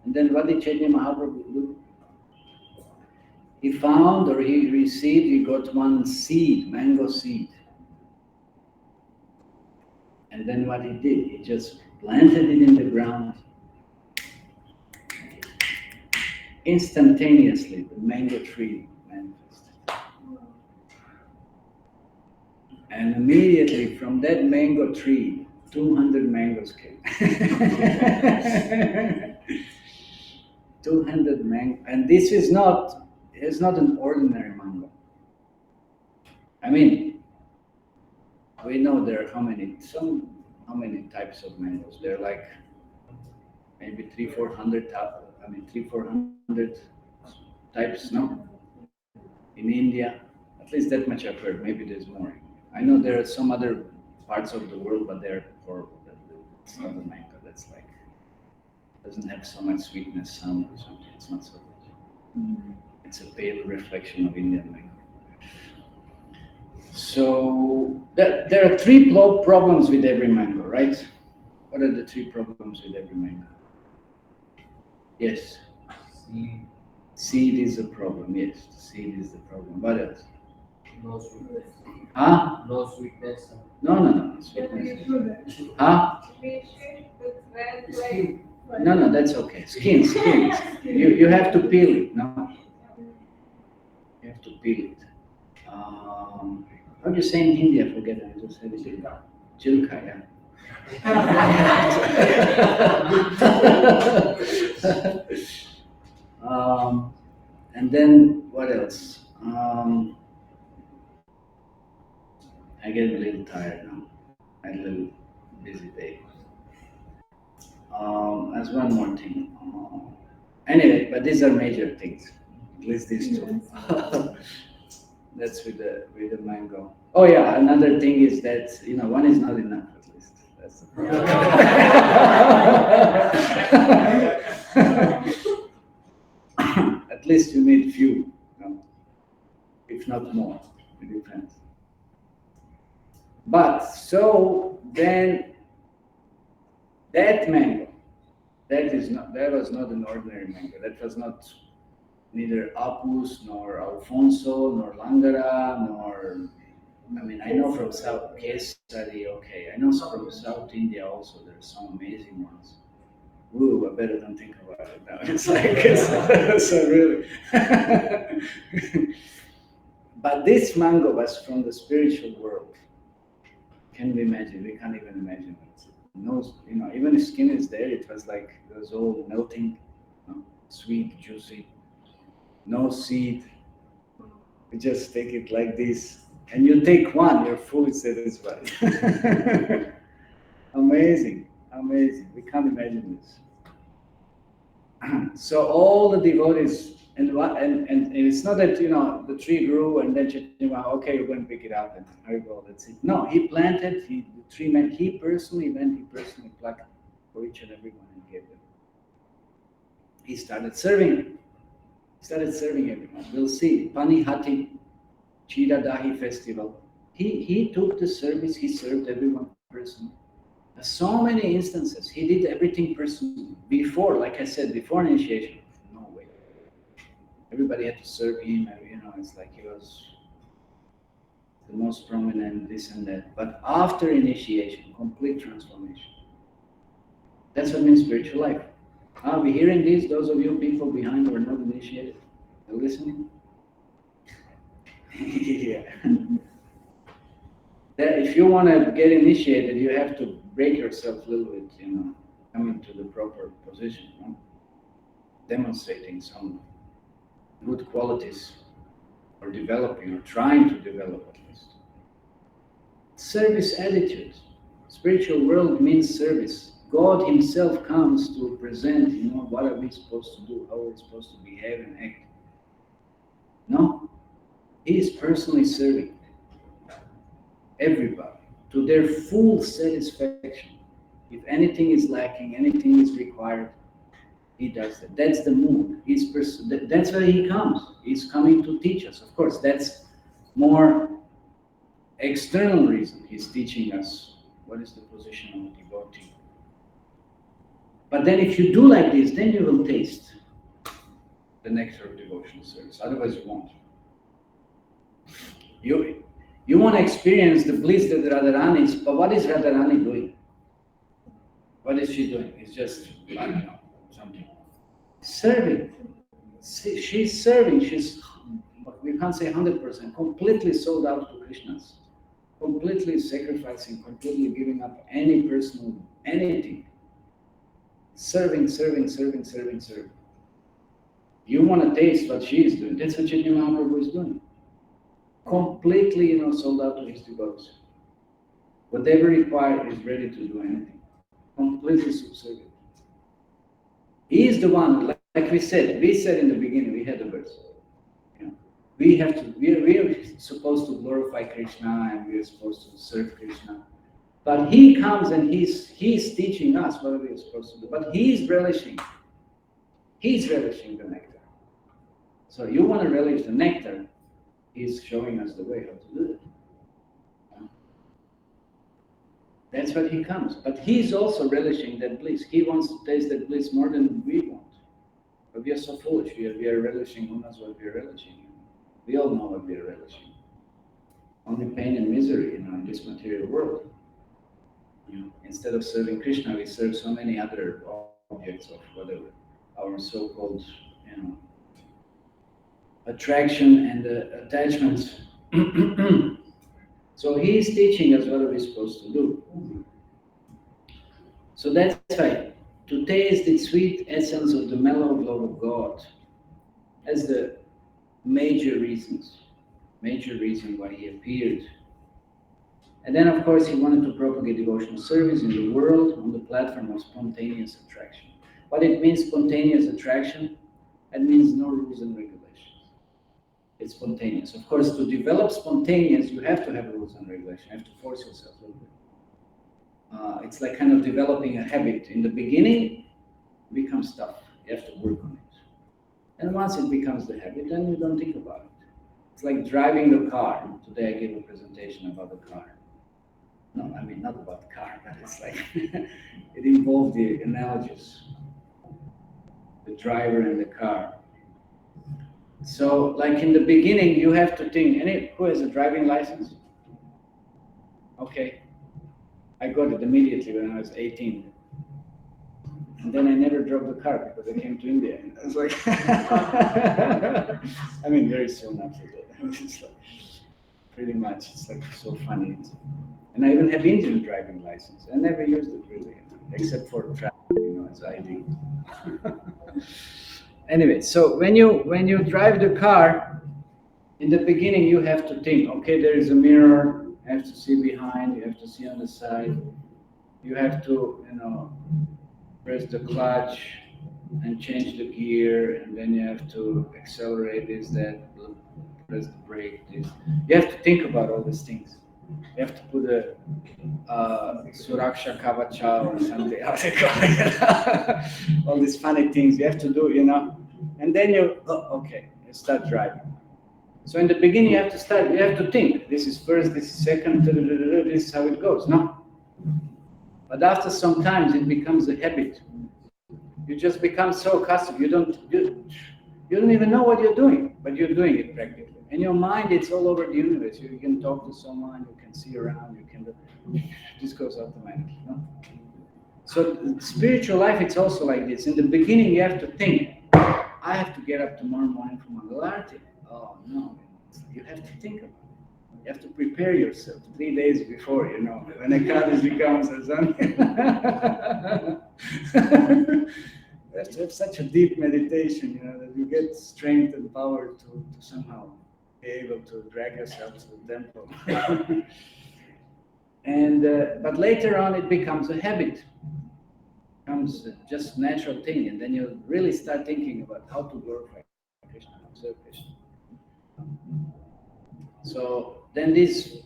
And then what did Chaitanya Mahaprabhu do? He found or he received, he got one seed, mango seed. And then what he did, he just planted it in the ground. Instantaneously, the mango tree manifested. And immediately from that mango tree, 200 mangoes came. 200 mango, and this is not, it's not an ordinary mango. I mean, we know there are how many types of mangoes? There are like maybe 300-400 types, no? In India, at least that much I've heard. Maybe there's more. I know there are some other parts of the world, but they're horrible. It's not a mango. That's like doesn't have so much sweetness, sound or something. It's not so good. It's a pale reflection of Indian mango. So there are three problems with every mango, right? What are the three problems with every mango? Yes. Seed is a problem. Yes, seed is the problem. What else? No sweetness. Huh? No sweetness. No. Sweetness. Huh? No, that's okay. Skin. You have to peel it, no? You have to peel it. How do you say in Hindi? I forget. I just said it. Chilka, yeah. And then what else? I get a little tired now. I had a little busy day. There's one more thing. Anyway, but these are major things. At least these two. That's with the mango. Oh yeah, another thing is that one is not enough. At least that's the problem. At least you need few, if not more. It depends. But so then that mango, that was not an ordinary mango. That was not neither Apus, nor Alfonso, nor Langara, nor, I know from South Kesari, okay. I know from South India also, there's some amazing ones. Ooh, I better don't think about it now. It's like, so really. But this mango was from the spiritual world. Can we imagine? We can't even imagine it. No, even the skin is there. It was like, it was all melting, sweet, juicy. No seed. You just take it like this, and you take one, you're fully satisfied. Amazing. We can't imagine this. So all the devotees, and it's not that the tree grew and then okay, you're going to pick it up and here you go, that's it. No, he planted the tree man. He personally plucked for each and every one and gave them. He started serving everyone. We'll see. Panihati Chira Dahi festival. He took the service. He served everyone personally. So many instances. He did everything personally. Before, like I said, before initiation, no way. Everybody had to serve him. It's like he was the most prominent, this and that. But after initiation, complete transformation. That's what means spiritual life. Are we hearing this? Those of you people behind who are not initiated, are listening? Yeah. that if you want to get initiated, you have to break yourself a little bit, coming to the proper position, demonstrating some good qualities, or developing, or trying to develop at least. Service attitude. Spiritual world means service. God Himself comes to present, what are we supposed to do, how are we supposed to behave and act. No, He is personally serving everybody to their full satisfaction. If anything is lacking, anything is required, He does that. That's the mood. That's why He comes. He's coming to teach us. Of course, that's more external reason. He's teaching us what is the position of a devotee. But then if you do like this, then you will taste the nectar of devotional service. Otherwise you won't. You want to experience the bliss that Radharani is, but what is Radharani doing? What is she doing? It's just, I don't know, something. Serving. She's serving. She's, we can't say 100%, completely sold out to Krishna's. Completely sacrificing, completely giving up any personal, anything. Serving. You want to taste what she is doing. That's what Chaitanya Mahaprabhu is doing. Completely, sold out to his devotees. Whatever required, is ready to do anything. Completely subservient. He is the one, like we said in the beginning, we had a verse. We are supposed to glorify Krishna, and we are supposed to serve Krishna. But He comes and He's teaching us what we are supposed to do. But He's relishing the nectar. So you want to relish the nectar, He's showing us the way how to do it. That's what He comes. But He's also relishing that bliss. He wants to taste that bliss more than we want. But we are so foolish. We are relishing who knows what we are relishing. We all know what we are relishing. Only pain and misery, in this material world. Instead of serving Krishna, we serve so many other objects of whatever, our so-called, attraction and attachments. So He is teaching us what are we supposed to do. So that's why, to taste the sweet essence of the mellow love of God, as the major reason why He appeared. And then of course He wanted to propagate devotional service in the world on the platform of spontaneous attraction. What it means, spontaneous attraction? That means no rules and regulations. It's spontaneous. Of course, to develop spontaneous, you have to have rules and regulations. You have to force yourself a little bit. It's like kind of developing a habit. In the beginning, it becomes tough. You have to work on it. And once it becomes the habit, then you don't think about it. It's like driving the car. Today I gave a presentation about the car. No, I mean not about the car, but it's like it involved the analogies. The driver and the car. So, like in the beginning, you have to think, who has a driving license? Okay. I got it immediately when I was 18. And then I never drove the car because I came to India. And I was like, I mean, very soon after that. It's like, pretty much, it's like so funny. And I even have Indian driving license. I never used it really, except for travel, as ID. Anyway, so when you drive the car, in the beginning you have to think, okay, there is a mirror, you have to see behind, you have to see on the side, you have to, press the clutch and change the gear, and then you have to accelerate this, that, press the brake, this. You have to think about all these things. You have to put a Suraksha Kavacha or something, how they call it. All these funny things you have to do, and then you start driving. So in the beginning you have to think, this is first, this is second, this is how it goes, no? But after some time it becomes a habit. You just become so accustomed, you don't even know what you're doing, but you're doing it practically. And your mind, it's all over the universe. You can talk to someone, you can see around, this goes automatically. No? So spiritual life, it's also like this. In the beginning, you have to think, I have to get up tomorrow morning for Mangalarti. Oh no, you have to think about it. You have to prepare yourself 3 days before, when Ekadashi comes or something. You have to have such a deep meditation, that you get strength and power to somehow be able to drag yourself to the temple. And but later on it becomes a habit, becomes just natural thing, and then you really start thinking about how to glorify Krishna, observe Krishna. So then this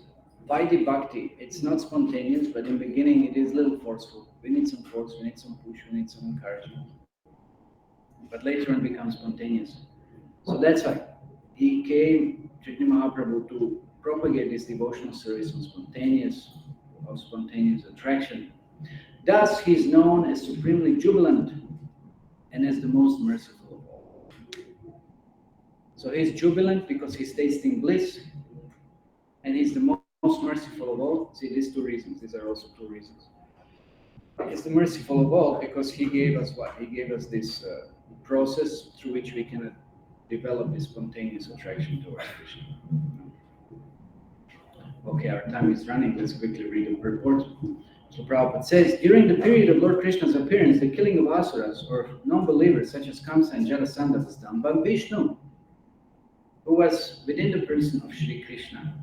Vaidhi Bhakti, it's not spontaneous, but in the beginning it is a little forceful. We need some force, we need some push, we need some encouragement. But later on it becomes spontaneous. So that's why he came, Chaitanya Mahaprabhu, to propagate this devotional service on spontaneous attraction. Thus he is known as supremely jubilant and as the most merciful of all. So he's jubilant because he's tasting bliss, and he's the most merciful of all. See, these two reasons, these are also two reasons. He's the merciful of all because he gave us what? He gave us this process through which we can develop this spontaneous attraction towards Krishna. Okay, our time is running. Let's quickly read the purport. So Prabhupada says, during the period of Lord Krishna's appearance, the killing of asuras or non-believers such as Kamsa and Jarasandha was done by Vishnu, who was within the person of Sri Krishna.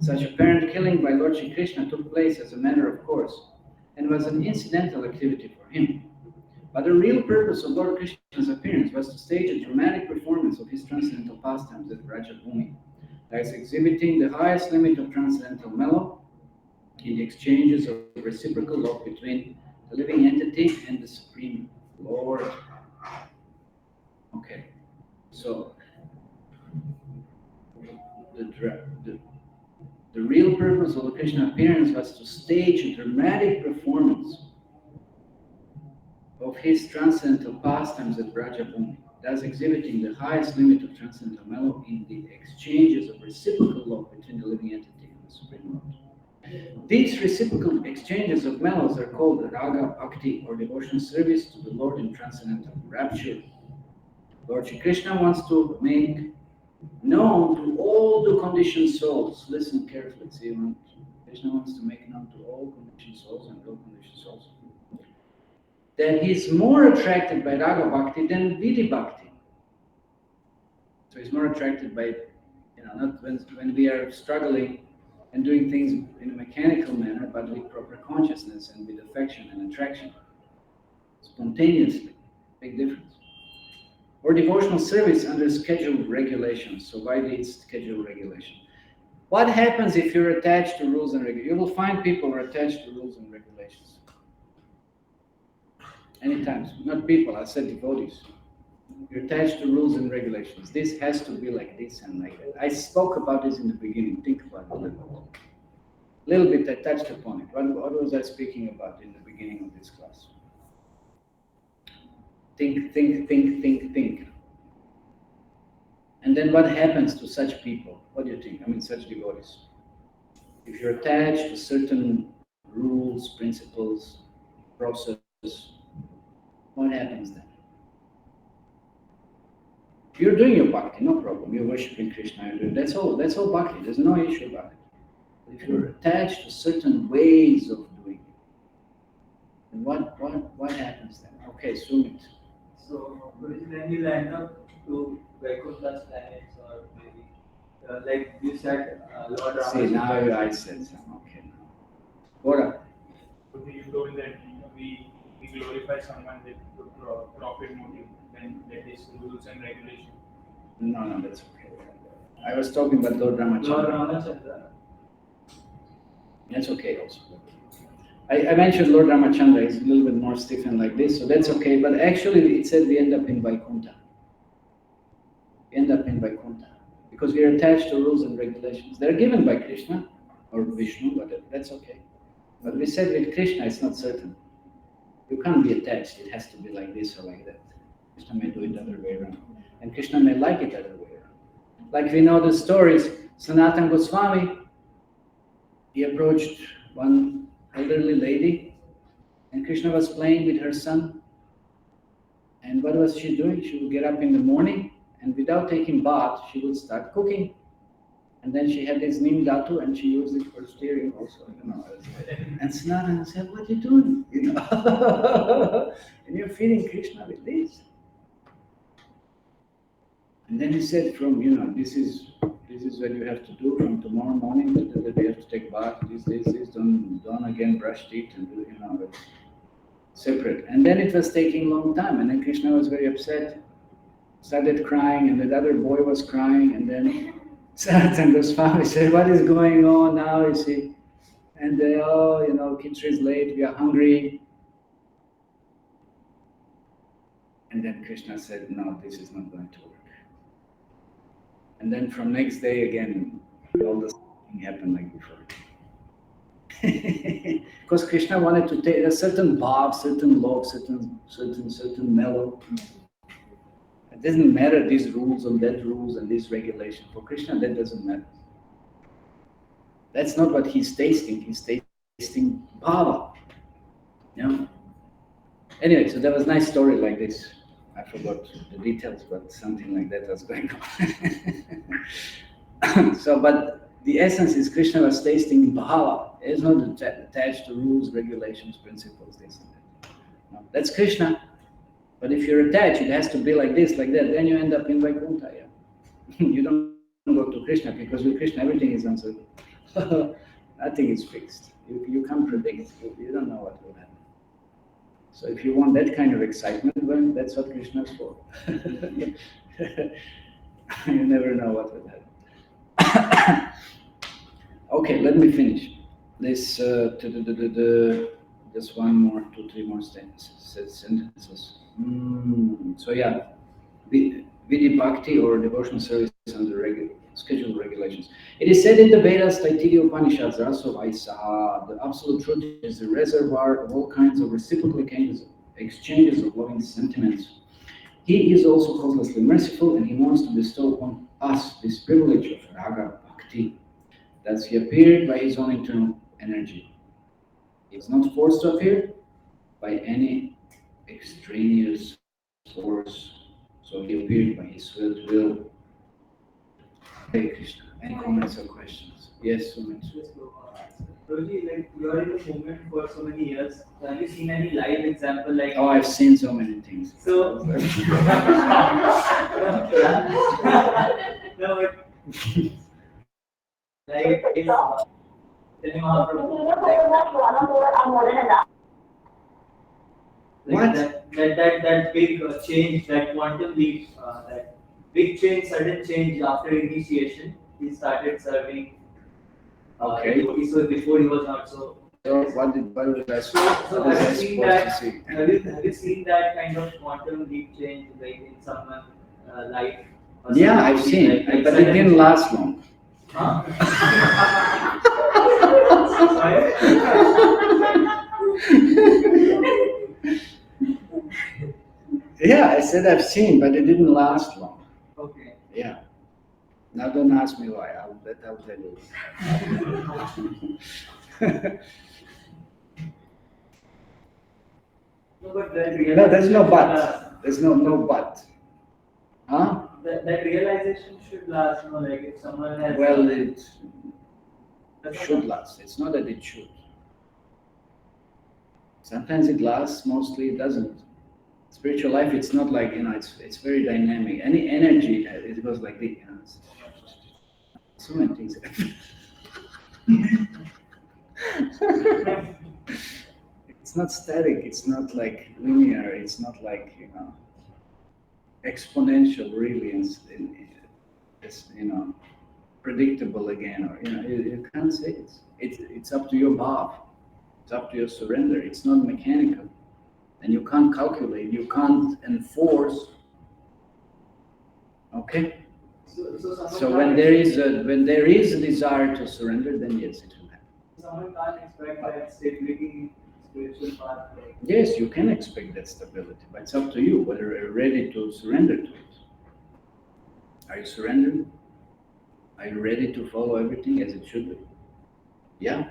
Such apparent killing by Lord Sri Krishna took place as a matter of course and was an incidental activity for him. But the real purpose of Lord Krishna's appearance was to stage a dramatic performance of his transcendental pastimes at Brajabhumi, thus exhibiting the highest limit of transcendental mellow in the exchanges of reciprocal love between the living entity and the Supreme Lord. Okay, so the real purpose of the Krishna appearance was to stage a dramatic performance of his transcendental pastimes at Brajabhumi, thus exhibiting the highest limit of transcendental mellow in the exchanges of reciprocal love between the living entity and the Supreme Lord. These reciprocal exchanges of mellows are called raga, bhakti, or devotional service to the Lord in transcendental rapture. Lord Shri Krishna wants to make known to all the conditioned souls. Listen carefully. See, Krishna wants to make known to all conditioned souls and all conditioned souls that he's more attracted by raga bhakti than vidhi bhakti. So he's more attracted by, not when we are struggling and doing things in a mechanical manner, but with proper consciousness and with affection and attraction, spontaneously. Big difference. Or devotional service under scheduled regulations. So why did scheduled regulation? What happens if you're attached to rules and regulations? You will find people who are attached to rules and regulations. Anytime, not people, I said devotees. You're attached to rules and regulations. This has to be like this and like that. I spoke about this in the beginning. Think about it a little bit. A little bit, I touched upon it. What was I speaking about in the beginning of this class? Think. And then what happens to such people? What do you think? Such devotees. If you're attached to certain rules, principles, process, what happens then? You're doing your bhakti, no problem. You're worshiping Krishna. That's all bhakti. There's no issue about it. But if you're attached to certain ways of doing it, then what happens then? Okay, Sumit. So when you land up to Vaikuntha's planets, or maybe like you said, Lord Rama. See, now I said something. Okay. Bora. You told that we glorify someone with profit motive, then that is rules and regulations. No, that's okay. I was talking about Lord Ramachandra. Lord Ramachandra. That's okay also. I mentioned Lord Ramachandra is a little bit more stiff and like this, so that's okay. But actually, it said we end up in Vaikuntha. Because we are attached to rules and regulations. They're given by Krishna or Vishnu, but that's okay. But we said with Krishna, it's not certain. You can't be attached. It has to be like this or like that. Krishna may do it the other way around. And Krishna may like it the other way around. Like we know the stories, Sanatana Goswami, he approached one elderly lady, and Krishna was playing with her son. And what was she doing? She would get up in the morning, and without taking bath, she would start cooking. And then she had this Neem Dhatu and she used it for steering also, And Sanatana said, what are you doing? And you're feeding Krishna with this. And then he said, this is what you have to do from tomorrow morning, that you have to take bath, this, don't again brush teeth and do, it's separate. And then it was taking a long time, and then Krishna was very upset, started crying, and that other boy was crying, and then Sanatana Goswami said, what is going on now, you see? And they, Kitra is late, we are hungry. And then Krishna said, no, this is not going to work. And then from next day again, all the thing happened like before. Because Krishna wanted to take a certain bhav, certain love, certain mellow. It doesn't matter these rules and that rules and this regulation. For Krishna, that doesn't matter. That's not what he's tasting. He's tasting bhava. Anyway, so there was a nice story like this. I forgot the details, but something like that was going on. But the essence is Krishna was tasting bhava. It's not attached to rules, regulations, principles, this and that. No, that's Krishna. But if you're attached, it has to be like this, like that, then you end up in Vaikuntha. You don't go to Krishna, because with Krishna everything is uncertain. Nothing is fixed. You can't predict. You don't know what will happen. So if you want that kind of excitement, well, that's what Krishna is for. You never know what will happen. Okay, let me finish. This just one more, 2-3 more sentences. So yeah, Vidhi Bhakti or devotional service under scheduled regulations. It is said in the Vedas, Taittiriya Upanishads, Rasa Vaisa, the absolute truth is the reservoir of all kinds of reciprocal exchanges of loving sentiments. He is also causelessly merciful, and he wants to bestow on us this privilege of Raga Bhakti. Thus he appeared by his own internal energy. He is not forced to appear by any extraneous force. So he appeared by his will. Hare Krishna. Any comments or questions? Yes, Sumit. Prabhuji, like you are in the movement for so many years. Have you seen any live example like? Oh, I've seen so many things. So. No, but like What? That big change, that quantum leap, that big change, sudden change after initiation, he started serving. Okay. So before he was not so. So what was I So have you seen that? see? Have you seen that kind of quantum leap change like in someone's life? Yeah, I've seen, but it didn't last long. Huh? Yeah, I said I've seen, but it didn't last long. Okay. Yeah. Now don't ask me why. I'll tell you. No, but that No, there's no but. There's no but. Huh? That realization should last, like if someone has. Well, it should last. It's not that it should. Sometimes it lasts, mostly it doesn't. Spiritual life, it's not like, it's very dynamic. Any energy, it goes like this. So many things. It's not static, it's not like linear, it's not like, exponential really, it's predictable again, or, you can't say it's up to your bhav, it's up to your surrender, it's not mechanical. And you can't calculate, you can't enforce. Okay? So when there is a desire to surrender, then yes, it will happen. Someone can't expect that stability in spiritual path. Yes, you can expect that stability, but it's up to you whether you're ready to surrender to it. Are you surrendering? Are you ready to follow everything as it should be? Yeah?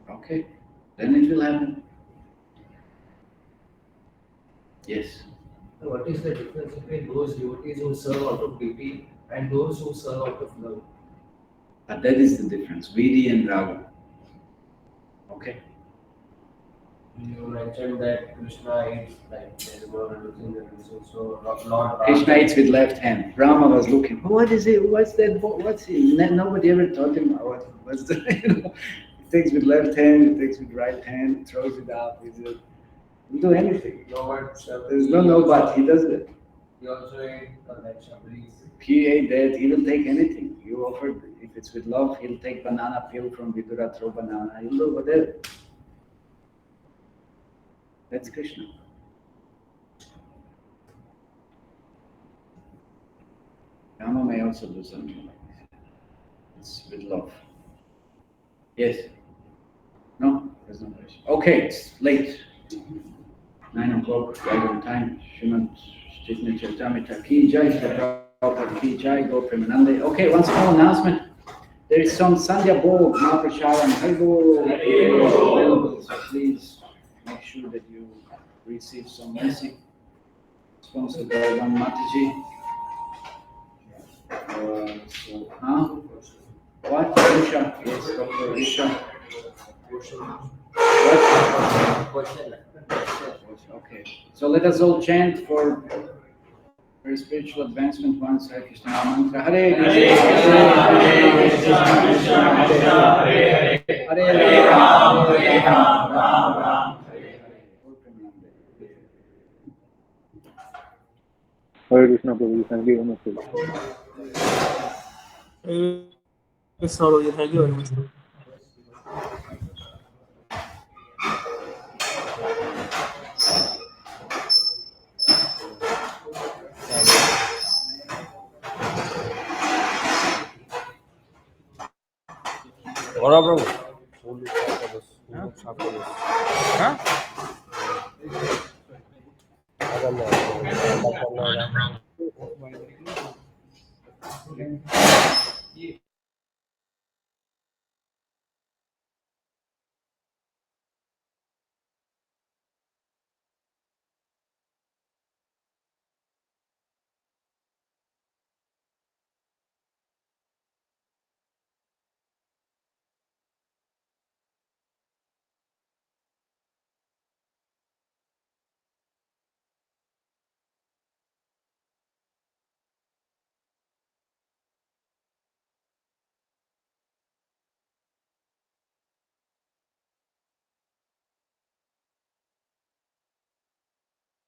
Okay. Then it will happen. Yes. So what is the difference between those devotees who serve out of duty and those who serve out of love? But that is the difference, Vidi and Raga. Okay? You mentioned that Krishna eats like there were reducing the reducing, so Lord Krishna eats with left hand. Brahma was looking, oh, what is it? What's that? What's it? Nobody ever taught him what's the, he takes with left hand, he takes with right hand, he throws it out. He'll do anything. There's no but, he does that. He also ate like Shabris. He ate that, he will take anything. You offered, if it's with love, he'll take banana peel from Vidura, throw banana, he'll do whatever. That's Krishna. Rama may also do something like this. It's with love. Yes? No? There's no question. Okay, it's late. 9 o'clock, right on time. Srimad Chaitanya Charitamrita ki jai, Prabhupada ki jai, Go Premanande. Okay, one small announcement. There is some Sandhya Bhog, Mahaprasharam, Haribo. So please make sure that you receive some mercy. Sponsored by Van Mataji. What? Risha? Yes, Dr. Risha. What? Okay. So let us all chant for very spiritual advancement once Hare Krishna mantra. Hare Krishna, Krishna Krishna, Hare Hare, Hare Rama, Rama, Hare Krishna, Prabhuji. Thank you very much. Yes, Prabhuji. Thank you very much. Bro. Huh?